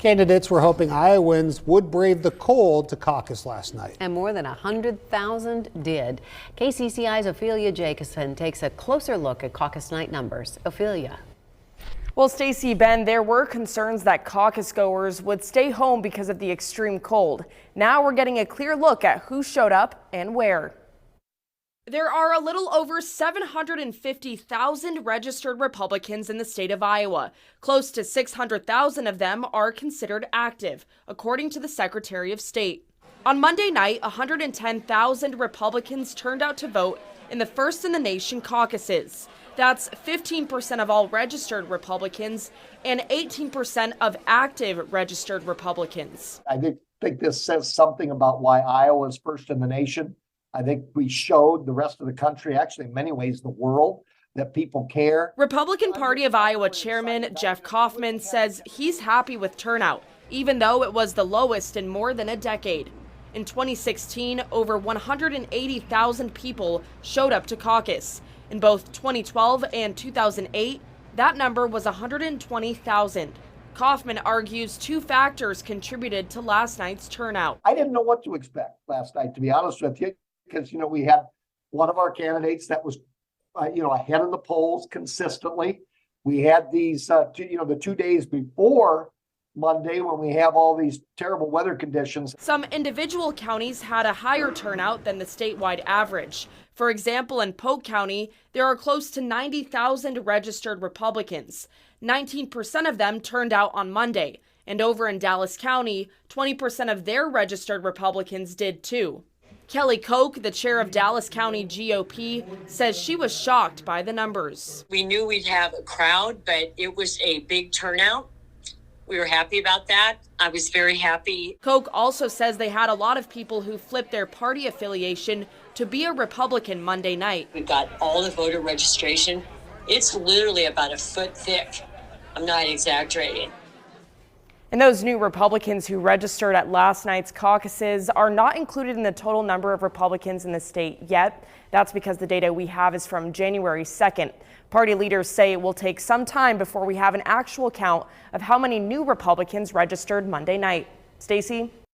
Candidates were hoping Iowans would brave the cold to caucus last night. And more than 100,000 did. KCCI's Ophelia Jacobson takes a closer look at caucus night numbers. Ophelia. Well, Stacey, Ben, there were concerns that caucus goers would stay home because of the extreme cold. Now we're getting a clear look at who showed up and where. There are a little over 750,000 registered Republicans in the state of Iowa. Close to 600,000 of them are considered active, according to the Secretary of State. On Monday night, 110,000 Republicans turned out to vote in the First in the Nation caucuses. That's 15% of all registered Republicans and 18% of active registered Republicans. I think this says something about why Iowa is first in the nation. I think we showed the rest of the country, actually in many ways the world, that people care. Republican Party of Iowa Chairman Jeff Kaufman says he's happy with turnout, even though it was the lowest in more than a decade. In 2016, over 180,000 people showed up to caucus. In both 2012 and 2008, that number was 120,000. Kaufman argues two factors contributed to last night's turnout. I didn't know what to expect last night, to be honest with you, because, we had one of our candidates that was, ahead in the polls consistently. We had these, the 2 days before Monday when we have all these terrible weather conditions. Some individual counties had a higher turnout than the statewide average. For example, in Polk County, there are close to 90,000 registered Republicans. 19% of them turned out on Monday. And over in Dallas County, 20% of their registered Republicans did too. Kelly Koch, the chair of Dallas County GOP, says she was shocked by the numbers. We knew we'd have a crowd, but it was a big turnout. We were happy about that. I was very happy. Koch also says they had a lot of people who flipped their party affiliation to be a Republican Monday night. We got all the voter registration. It's literally about a foot thick. I'm not exaggerating. And those new Republicans who registered at last night's caucuses are not included in the total number of Republicans in the state yet. That's because the data we have is from January 2nd. Party leaders say it will take some time before we have an actual count of how many new Republicans registered Monday night. Stacey?